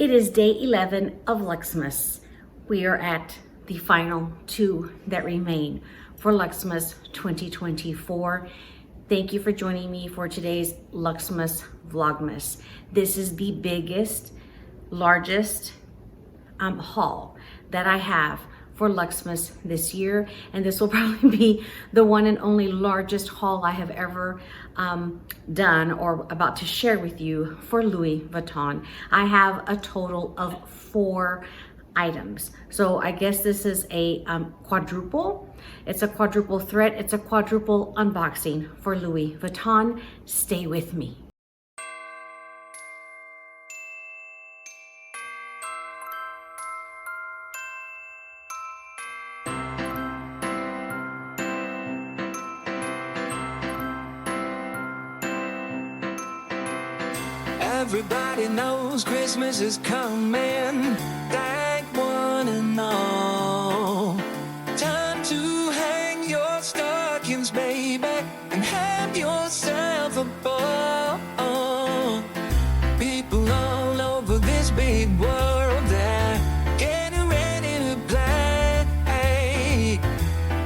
It is day 11 of Luxmas. We are at the final 2 that remain for Luxmas 2024. Thank you for joining me for today's Luxmas Vlogmas. This is the biggest, largest haul that I have for Luxmas this year, and this will probably be the one and only largest haul I have ever done or about to share with you for Louis Vuitton. I have a total of 4 items, so I guess this is a quadruple. It's a quadruple threat. It's a quadruple unboxing for Louis Vuitton. Stay with me. Everybody knows Christmas is coming. Thank one and all. Time to hang your stockings, baby, and have yourself a ball. People all over this big world, they're getting ready to play.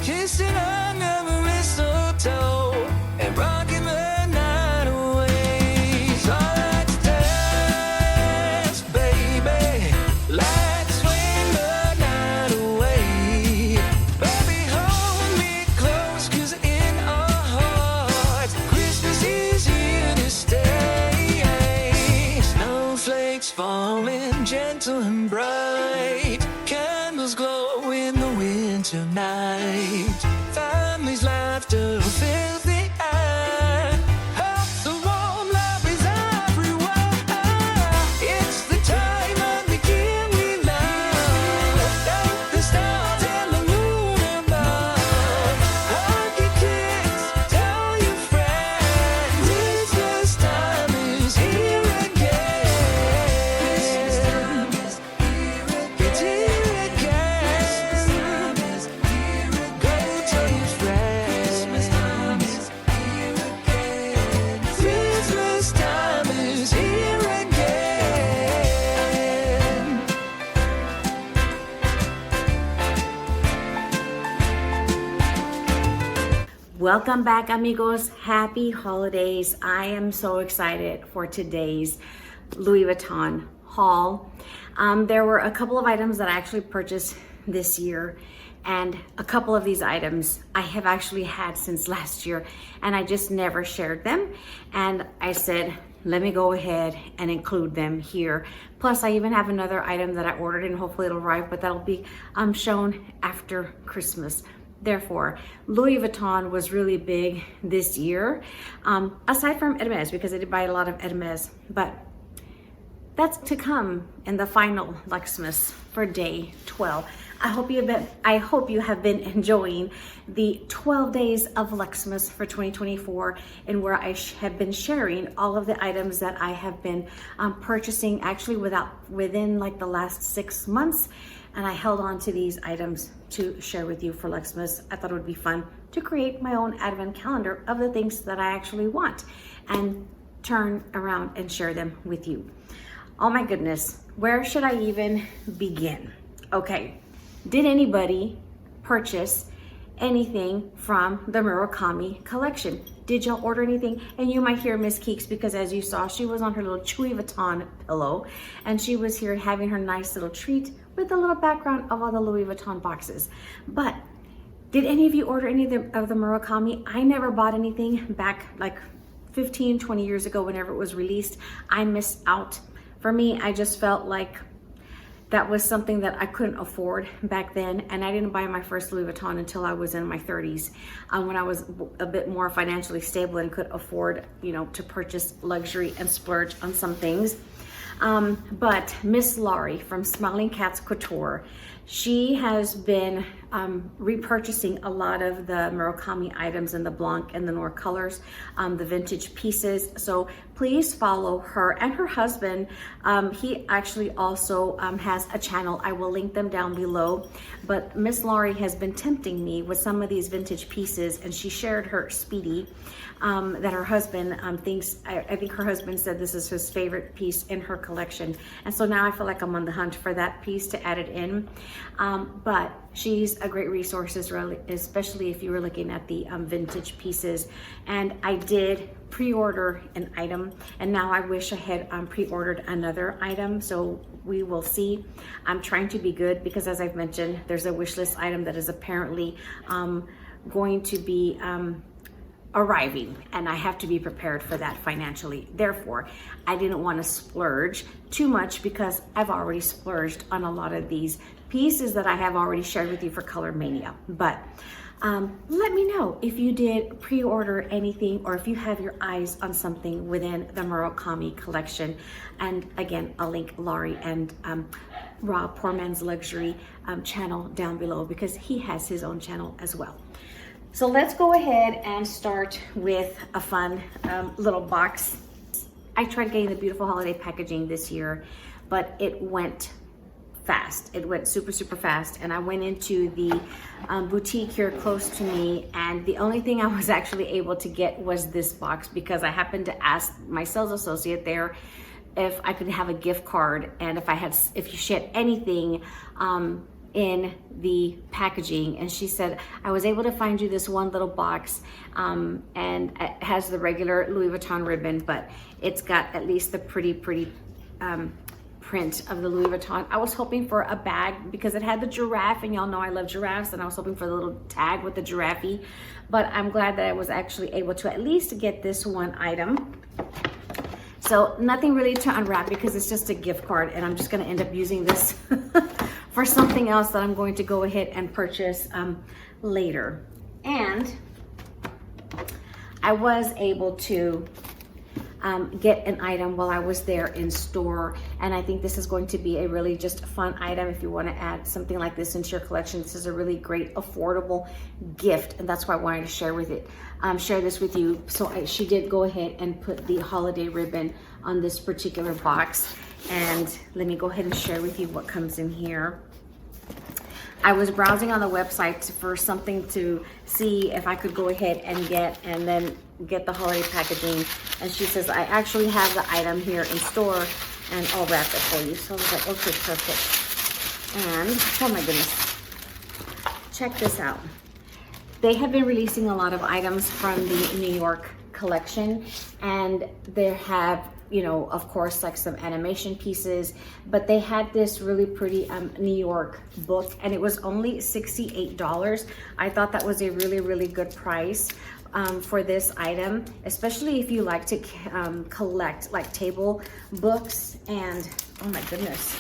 Kissing under the mistletoe and rocking the night away. So let's dance, baby. Let's swing the night away. Baby, hold me close, 'cause in our hearts, Christmas is here to stay. Snowflakes falling gentle and bright. Candles glow in the winter night. Families' laughter fills the air. Oh, the warm love is everywhere. It's the time of the year we love. Thank the stars and the moon above. Hug your kids, tell your friends. Christmas time is here again. Christmas time is here again. It's here again. Christmas time is here again. Go tell your friends. Christmas time is here again. Christmas time is here again. Welcome back, amigos. Happy holidays. I am so excited for today's Louis Vuitton haul. There were a couple of items that I actually purchased this year, and a couple of these items I have actually had since last year, and I just never shared them. And I said, let me go ahead and include them here. Plus, I even have another item that I ordered, and hopefully it'll arrive, but that'll be shown after Christmas. Therefore, Louis Vuitton was really big this year, aside from Hermes, because I did buy a lot of Hermes, but that's to come in the final Luxmas for day 12. I hope you have been enjoying the 12 days of Luxmas for 2024, and where I have been sharing all of the items that I have been purchasing actually within like the last 6 months. And I held on to these items to share with you for Luxmas. I thought it would be fun to create my own advent calendar of the things that I actually want and turn around and share them with you. Oh my goodness, where should I even begin? Okay, did anybody purchase anything from the Murakami collection? Did y'all order anything? And you might hear Miss Keeks, because as you saw, she was on her little Louis Vuitton pillow, and she was here having her nice little treat with a little background of all the Louis Vuitton boxes. But did any of you order any of the Murakami? I never bought anything back like 15, 20 years ago whenever it was released. I missed out. For me, I just felt like that was something that I couldn't afford back then, and I didn't buy my first Louis Vuitton until I was in my 30s, when I was a bit more financially stable and could afford, to purchase luxury and splurge on some things. But Miss Laurie from Smiling Cats Couture, she has been repurchasing a lot of the Murakami items in the Blanc and the Noir colors, the vintage pieces. So please follow her and her husband. He actually also has a channel. I will link them down below. But Miss Laurie has been tempting me with some of these vintage pieces, and she shared her Speedy that her husband thinks, I think her husband said this is his favorite piece in her collection. And so now I feel like I'm on the hunt for that piece to add it in. But she's a great resource, especially if you were looking at the vintage pieces. And I did pre-order an item, and now I wish I had pre-ordered another item, so we will see. I'm trying to be good because, as I've mentioned, there's a wish list item that is apparently going to be arriving, and I have to be prepared for that financially. Therefore, I didn't want to splurge too much because I've already splurged on a lot of these pieces that I have already shared with you for Colormania. But let me know if you did pre-order anything, or if you have your eyes on something within the Murakami collection. And again, I'll link Laurie and Rob, Poor Man's Luxury channel down below, because he has his own channel as well. So let's go ahead and start with a fun little box. I tried getting the beautiful holiday packaging this year, but it went fast. It went super, super fast. And I went into the boutique here close to me, and the only thing I was actually able to get was this box, because I happened to ask my sales associate there if I could have a gift card, and if she had anything in the packaging. And she said, I was able to find you this one little box, and it has the regular Louis Vuitton ribbon, but it's got at least the pretty print of the Louis Vuitton. I was hoping for a bag because it had the giraffe, and y'all know I love giraffes, and I was hoping for the little tag with the giraffe. But I'm glad that I was actually able to at least get this one item. So nothing really to unwrap because it's just a gift card, and I'm just gonna end up using this for something else that I'm going to go ahead and purchase later. And I was able to get an item while I was there in store, and I think this is going to be a really just fun item if you want to add something like this into your collection. This is a really great affordable gift, and that's why I wanted to share this with you. So she did go ahead and put the holiday ribbon on this particular box, and let me go ahead and share with you what comes in here. I was browsing on the website for something to see if I could go ahead and get the holiday packaging, and she says I actually have the item here in store, and I'll wrap it for you. So I was like, okay, perfect. And oh my goodness, check this out. They have been releasing a lot of items from the New York collection, and they have, you know, of course, like some animation pieces, but they had this really pretty New York book, and it was only $68. I thought that was a really, really good price for this item, especially if you like to collect like table books. And oh my goodness,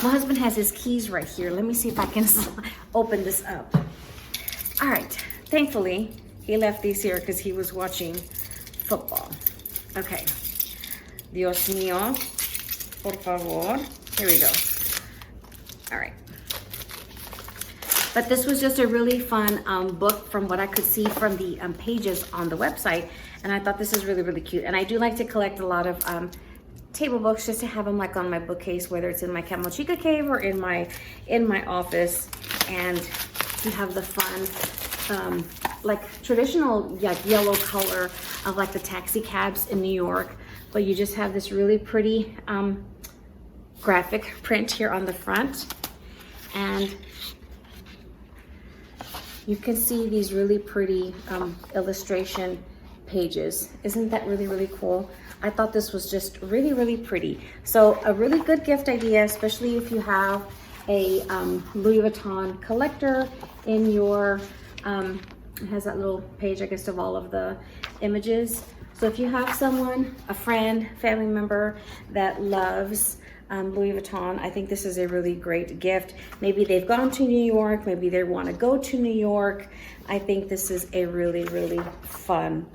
my husband has his keys right here. Let me see if I can open this up. All right, thankfully he left these here because he was watching football. Okay. Dios mío, por favor. Here we go. All right. But this was just a really fun book from what I could see from the pages on the website. And I thought this is really, really cute. And I do like to collect a lot of table books just to have them like on my bookcase, whether it's in my Camochica cave or in my office. And you have the fun, like traditional like yellow color of like the taxi cabs in New York. But you just have this really pretty graphic print here on the front, and you can see these really pretty illustration pages. Isn't that really, really cool? I thought this was just really, really pretty. So a really good gift idea, especially if you have a Louis Vuitton collector in your, it has that little page, I guess, of all of the images. So if you have someone, a friend, family member that loves Louis Vuitton, I think this is a really great gift. Maybe they've gone to New York, maybe they want to go to New York. I think this is a really, really fun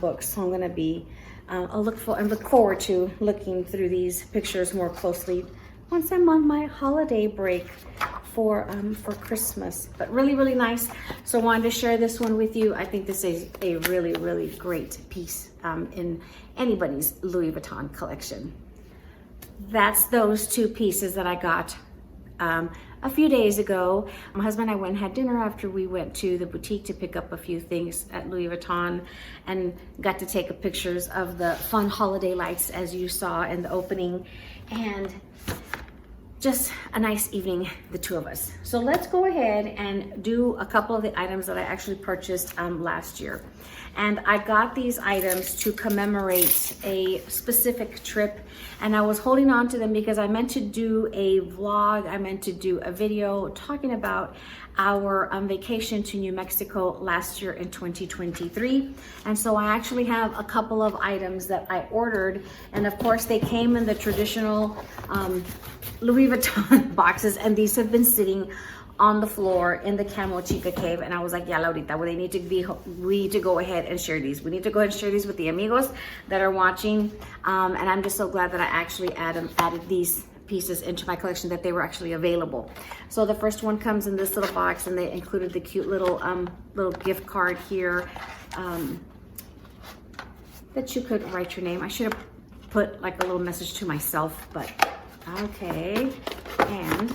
book. So I'm gonna be, I'll look forward to looking through these pictures more closely once I'm on my holiday break for Christmas, but really nice. So I wanted to share this one with you. I think this is a really great piece in anybody's Louis Vuitton collection. That's those two pieces that I got a few days ago. My husband and I went and had dinner after we went to the boutique to pick up a few things at Louis Vuitton, and got to take pictures of the fun holiday lights as you saw in the opening, and just a nice evening, the two of us. So let's go ahead and do a couple of the items that I actually purchased last year. And I got these items to commemorate a specific trip, and I was holding on to them because I meant to do a vlog, I meant to do a video talking about our vacation to New Mexico last year in 2023. And so I actually have a couple of items that I ordered, and of course they came in the traditional Louis Vuitton boxes, and these have been sitting on the floor in the Camochica cave. And I was like, yeah, Laurita, well, we need to go ahead and share these. We need to go ahead and share these with the amigos that are watching. And I'm just so glad that I actually added these pieces into my collection, that they were actually available. So the first one comes in this little box, and they included the cute little gift card here that you could write your name. I should have put like a little message to myself, but okay. And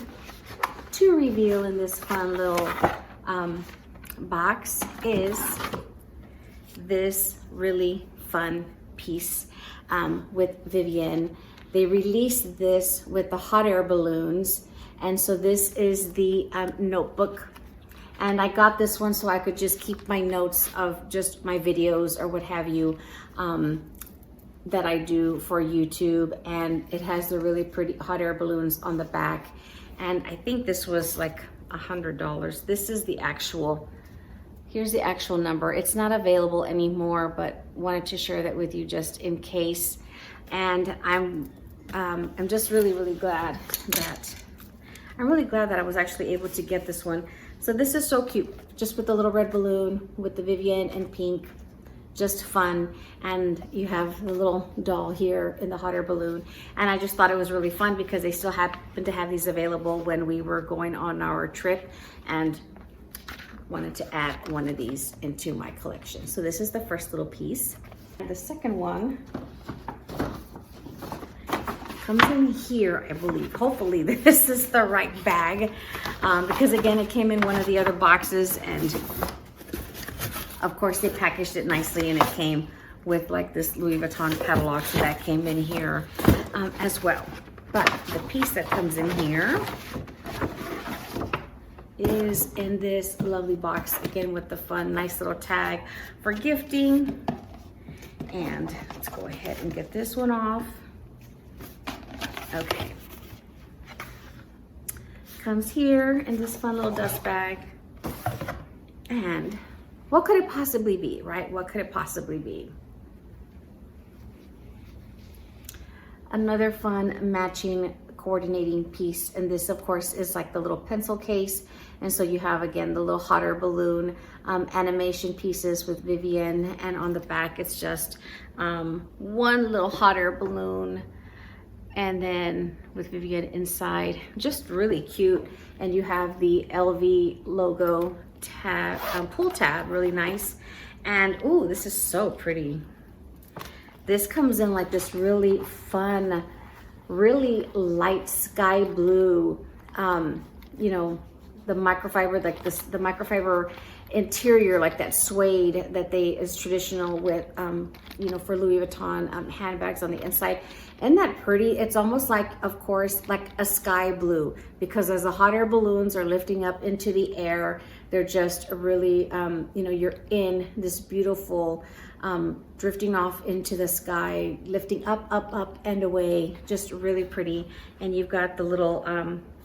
to reveal in this fun little box is this really fun piece with Vivienne. They released this with the hot air balloons, and so this is the notebook. And I got this one so I could just keep my notes of just my videos or what have you that I do for YouTube. And it has the really pretty hot air balloons on the back. And I think this was like $100. This is the actual, here's the actual number. It's not available anymore, but wanted to share that with you just in case. And I'm just really glad that, I was actually able to get this one. So this is so cute, just with the little red balloon with the Vivienne and pink, just fun. And you have the little doll here in the hot air balloon. And I just thought it was really fun because they still happen to have these available when we were going on our trip, and wanted to add one of these into my collection. So this is the first little piece. And the second one comes in here, I believe. Hopefully this is the right bag, because again, it came in one of the other boxes, and of course they packaged it nicely, and it came with like this Louis Vuitton catalog, so that came in here as well. But the piece that comes in here is in this lovely box, again with the fun, nice little tag for gifting. And let's go ahead and get this one off. Okay. Comes here in this fun little dust bag. And what could it possibly be, right? What could it possibly be? Another fun matching coordinating piece. And this, of course, is like the little pencil case. And so you have, again, the little hot air balloon animation pieces with Vivienne. And on the back, it's just one little hot air balloon. And then with Vivienne inside, just really cute. And you have the LV logo tab, pull tab, really nice. And ooh, this is so pretty. This comes in like this really fun, really light sky blue, you know, the microfiber, like this, the microfiber interior, like that suede that is traditional with, you know, for Louis Vuitton handbags on the inside. Isn't that pretty? It's almost like, of course, like a sky blue, because as the hot air balloons are lifting up into the air, they're just really, you know, you're in this beautiful, drifting off into the sky, lifting up, up, up and away, just really pretty. And you've got the little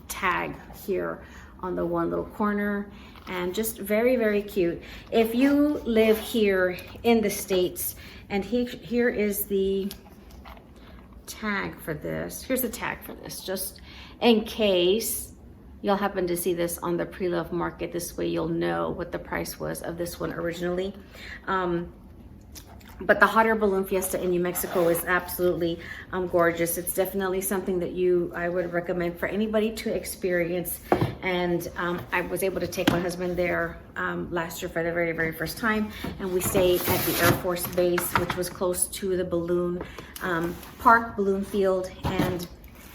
tag here on the one little corner, and just very, very cute. If you live here in the States, and here is the tag for this. Here's the tag for this, just in case you'll happen to see this on the pre-love market. This way you'll know what the price was of this one originally. But the hot air balloon fiesta in New Mexico is absolutely gorgeous. It's definitely something that I would recommend for anybody to experience. And I was able to take my husband there last year for the very, very first time. And we stayed at the Air Force Base, which was close to the balloon park, balloon field. And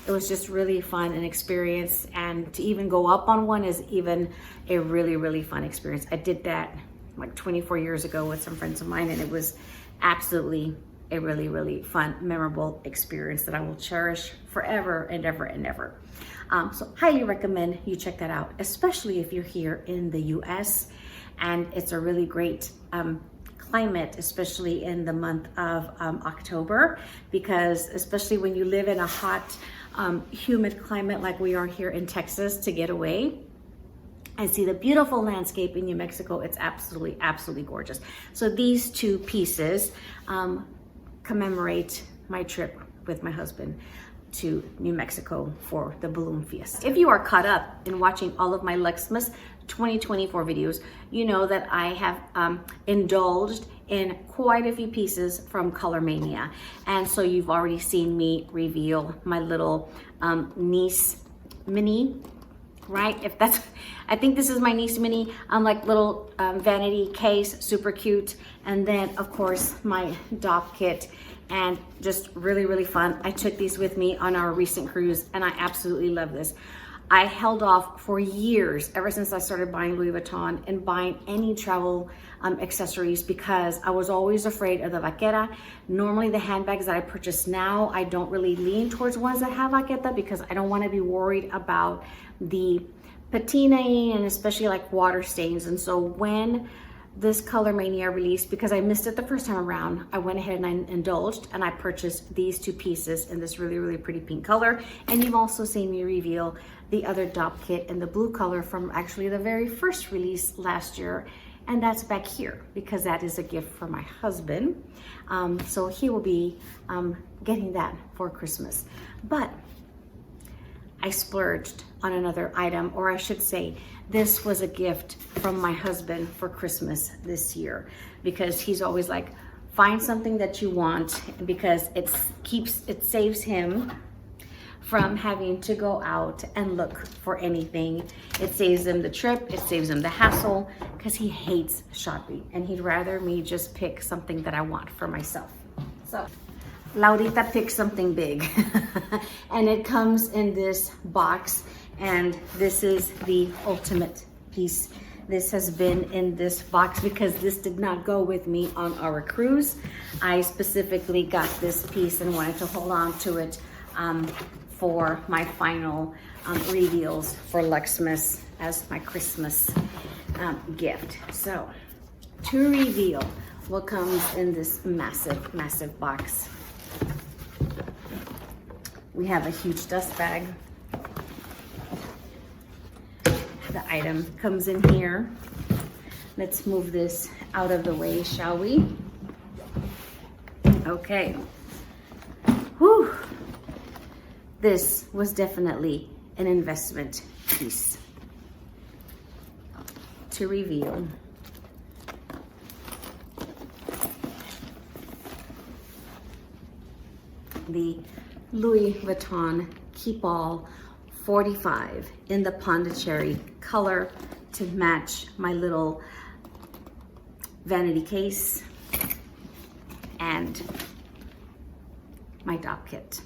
it was just really fun and experience. And to even go up on one is even a really, really fun experience. I did that like 24 years ago with some friends of mine, and it was absolutely a really, really fun, memorable experience that I will cherish forever and ever and ever. So highly recommend you check that out, especially if you're here in the US. And it's a really great climate, especially in the month of October, because especially when you live in a hot, humid climate like we are here in Texas, to get away and see the beautiful landscape in New Mexico, it's absolutely, absolutely gorgeous. So these two pieces commemorate my trip with my husband to New Mexico for the balloon fiesta. If you are caught up in watching all of my Luxmas 2024 videos, you know that I have indulged in quite a few pieces from Colormania. And so you've already seen me reveal my little niece mini, right? I think this is my niece mini, like little vanity case, super cute. And then of course my doll kit, and just really, really fun. I took these with me on our recent cruise, and I absolutely love this. I held off for years, ever since I started buying Louis Vuitton and buying any travel accessories, because I was always afraid of the vaquera. Normally the handbags that I purchase now, I don't really lean towards ones that have vaqueta, because I don't want to be worried about the patinaing and especially like water stains. And so when this Colormania released, because I missed it the first time around, I went ahead and I indulged and I purchased these two pieces in this really, really pretty pink color. And you've also seen me reveal the other doll kit in the blue color from actually the very first release last year. And that's back here because that is a gift for my husband. So he will be getting that for Christmas. But I splurged on another item, or I should say, this was a gift from my husband for Christmas this year, because he's always like, find something that you want, because it saves him from having to go out and look for anything. It saves him the trip, it saves him the hassle, because he hates shopping and he'd rather me just pick something that I want for myself. So Laurita picked something big and it comes in this box, and this is the ultimate piece. This has been in this box because this did not go with me on our cruise. I specifically got this piece and wanted to hold on to it for my final reveals for Luxmas as my Christmas gift. So to reveal what comes in this massive, massive box. We have a huge dust bag. The item comes in here. Let's move this out of the way, shall we? Okay. Whew. This was definitely an investment piece. To reveal, the Louis Vuitton Keep All 45 in the Pondicherry color to match my little vanity case and my doll kit.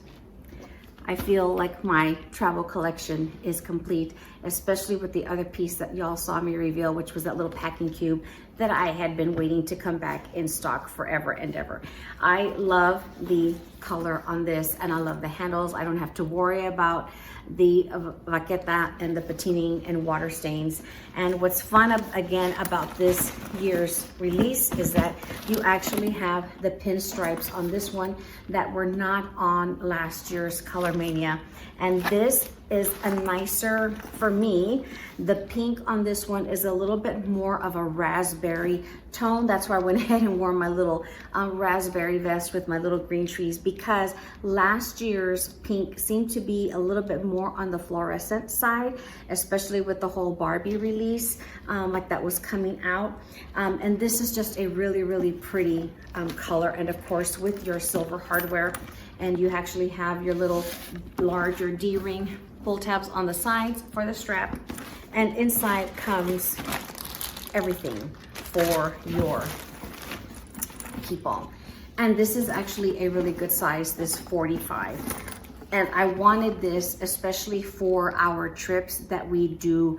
I feel like my travel collection is complete, especially with the other piece that y'all saw me reveal, which was that little packing cube that I had been waiting to come back in stock forever and ever. I love the color on this, and I love the handles. I don't have to worry about the vaqueta and the patining and water stains. And what's fun again about this year's release is that you actually have the pinstripes on this one that were not on last year's Colormania. And this is a nicer, for me, the pink on this one is a little bit more of a raspberry tone. That's why I went ahead and wore my little raspberry vest with my little green trees, because last year's pink seemed to be a little bit more on the fluorescent side, especially with the whole Barbie release, like that was coming out. And this is just a really, really pretty color. And of course, with your silver hardware, and you actually have your little larger D-ring pull tabs on the sides for the strap, and inside comes everything for your keep all. And this is actually a really good size, this 45. And I wanted this especially for our trips that we do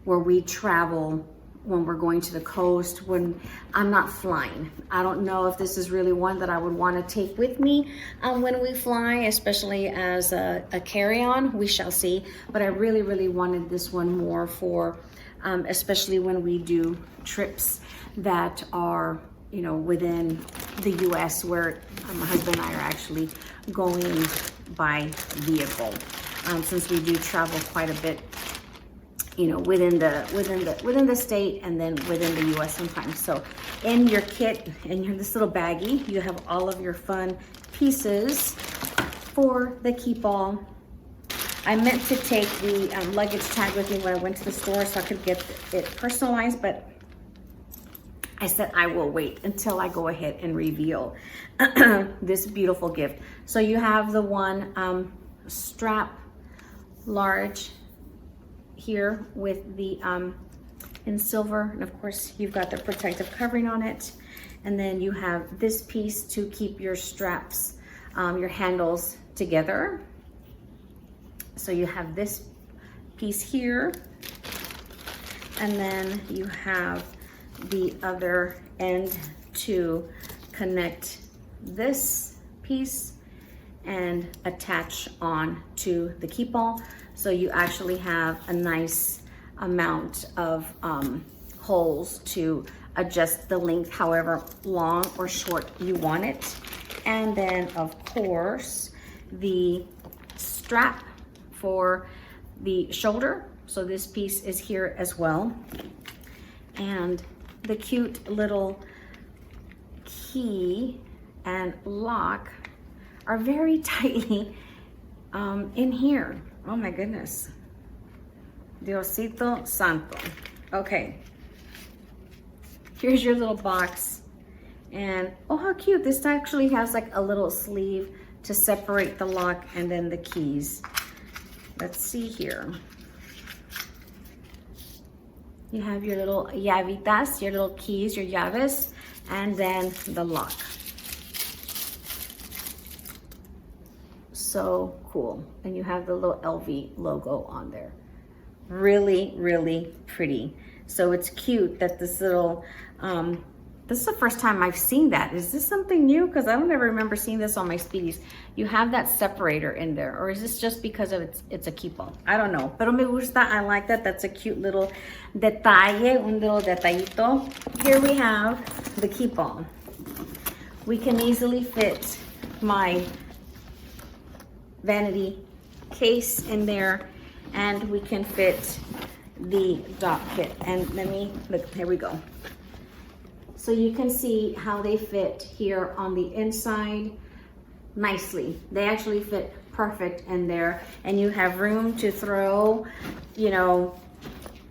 where we travel, when we're going to the coast, when I'm not flying. I don't know if this is really one that I would want to take with me when we fly, especially as a carry-on. We shall see. But I really, really wanted this one more for, especially when we do trips that are, you know, within the US, where my husband and I are actually going by vehicle, since we do travel quite a bit, you know, within the state and then within the US sometimes. So in your kit, in this little baggie, you have all of your fun pieces for the keep all. I meant to take the luggage tag with me when I went to the store so I could get it personalized, but I said I will wait until I go ahead and reveal this beautiful gift. So you have the one strap large here with the in silver, and of course you've got the protective covering on it, and then you have this piece to keep your straps, your handles together. So you have this piece here, and then you have the other end to connect this piece and attach on to the keep all. So you actually have a nice amount of holes to adjust the length however long or short you want it. And then of course the strap for the shoulder. So this piece is here as well. And the cute little key and lock are very tightly in here. Oh my goodness. Diosito Santo. Okay. Here's your little box. And oh, how cute. This actually has like a little sleeve to separate the lock and then the keys. Let's see here. You have your little llavitas, your little keys, your llaves, and then the lock. So cool. And you have the little LV logo on there. Really, really pretty. So it's cute that this little, this is the first time I've seen that. Is this something new? Because I don't ever remember seeing this on my Speedies. You have that separator in there, or is this just because of it's a keep-all? I don't know. Pero me gusta, I like that. That's a cute little detalle, un little detallito. Here we have the keep-all. We can easily fit my vanity case in there, and we can fit the dot kit. And let me look, here we go. So you can see how they fit here on the inside nicely. They actually fit perfect in there, and you have room to throw, you know,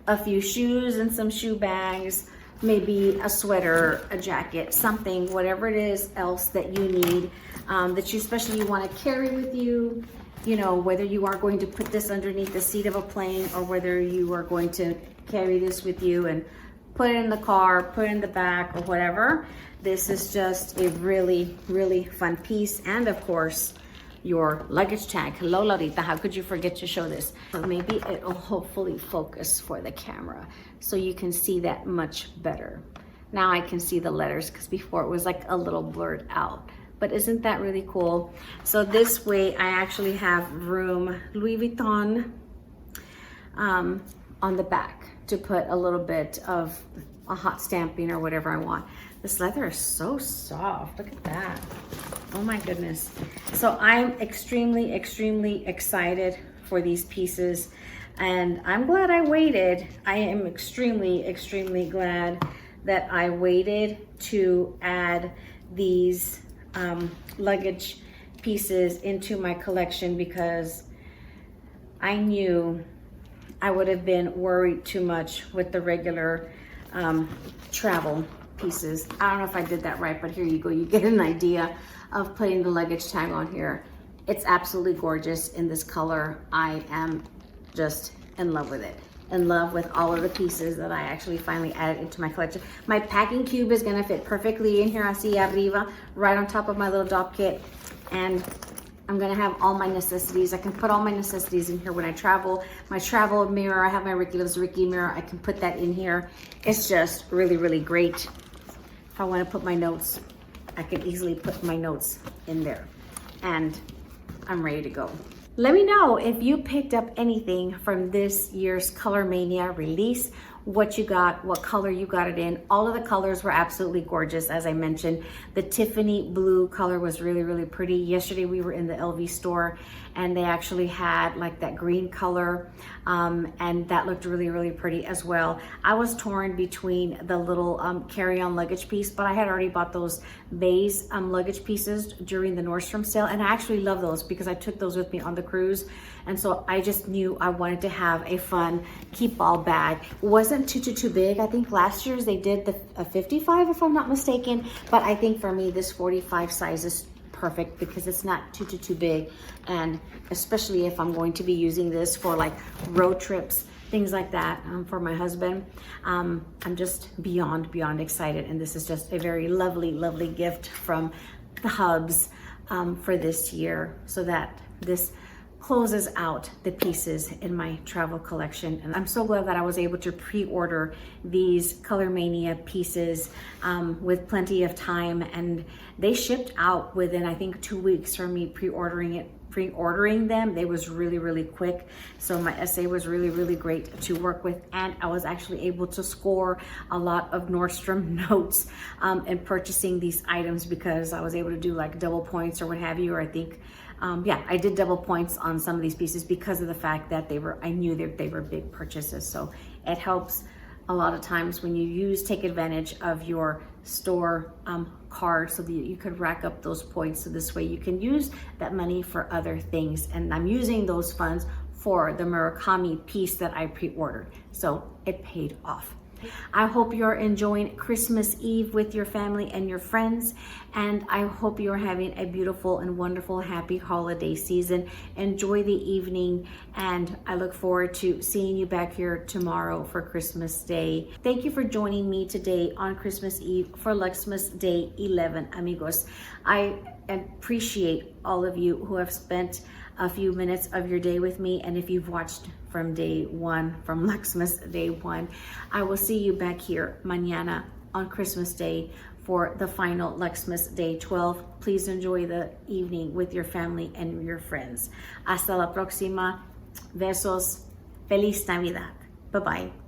a few shoes and some shoe bags, maybe a sweater, a jacket, something, whatever it is else that you need, that you especially want to carry with you. You know, whether you are going to put this underneath the seat of a plane, or whether you are going to carry this with you and put it in the car, put it in the back, or whatever. This is just a really, really fun piece. And of course, your luggage tag. Hello, Laurita, how could you forget to show this? So maybe it'll hopefully focus for the camera so you can see that much better. Now I can see the letters, because before it was like a little blurred out. But isn't that really cool? So this way I actually have room, Louis Vuitton, on the back to put a little bit of a hot stamping or whatever I want. This leather is so soft. Look at that. Oh my goodness. So I'm extremely, extremely excited for these pieces. And I'm glad I waited. I am extremely, extremely glad that I waited to add these luggage pieces into my collection, because I knew I would have been worried too much with the regular travel pieces. I don't know if I did that right, but here you go. You get an idea of putting the luggage tag on here. It's absolutely gorgeous in this color. I am just in love with it. In love with all of the pieces that I actually finally added into my collection. My packing cube is gonna fit perfectly in here, así arriba, right on top of my little doll kit. And I'm gonna have all my necessities. I can put all my necessities in here when I travel. My travel mirror, I have my Ricky Loves Ricky mirror. I can put that in here. It's just really, really great. If I wanna put my notes, I can easily put my notes in there. And I'm ready to go. Let me know if you picked up anything from this year's Colormania release, what you got, what color you got it in. All of the colors were absolutely gorgeous. As I mentioned, the Tiffany blue color was really, really pretty. Yesterday we were in the LV store and they actually had like that green color, and that looked really, really pretty as well. I was torn between the little carry-on luggage piece, but I had already bought those beige luggage pieces during the Nordstrom sale, and I actually love those because I took those with me on the cruise. And so I just knew I wanted to have a fun keep ball bag. It wasn't too big. I think last year's they did a 55 if I'm not mistaken, but I think for me this 45 size is perfect because it's not too big. And especially if I'm going to be using this for like road trips, things like that, for my husband. I'm just beyond excited, and this is just a very lovely gift from the Hubs for this year, so that this closes out the pieces in my travel collection. And I'm so glad that I was able to pre-order these Colormania pieces with plenty of time, and they shipped out within I think 2 weeks from me pre-ordering them. They was really quick, so my SA was really great to work with, and I was actually able to score a lot of Nordstrom notes in purchasing these items, because I was able to do like double points or what have you, or I think yeah, I did double points on some of these pieces because of the fact that I knew they were big purchases. So it helps a lot of times when you take advantage of your store card, so that you could rack up those points. So this way you can use that money for other things. And I'm using those funds for the Murakami piece that I pre-ordered. So it paid off. I hope you're enjoying Christmas Eve with your family and your friends, and I hope you're having a beautiful and wonderful, happy holiday season. Enjoy the evening, and I look forward to seeing you back here tomorrow for Christmas Day. Thank you for joining me today on Christmas Eve for Luxmas Day 11, amigos. I appreciate all of you who have spent a few minutes of your day with me, and if you've watched from day one, from Luxmas Day 1, I will see you back here mañana on Christmas Day for the final Luxmas Day 12. Please enjoy the evening with your family and your friends. Hasta la próxima. Besos. Feliz Navidad. Bye-bye.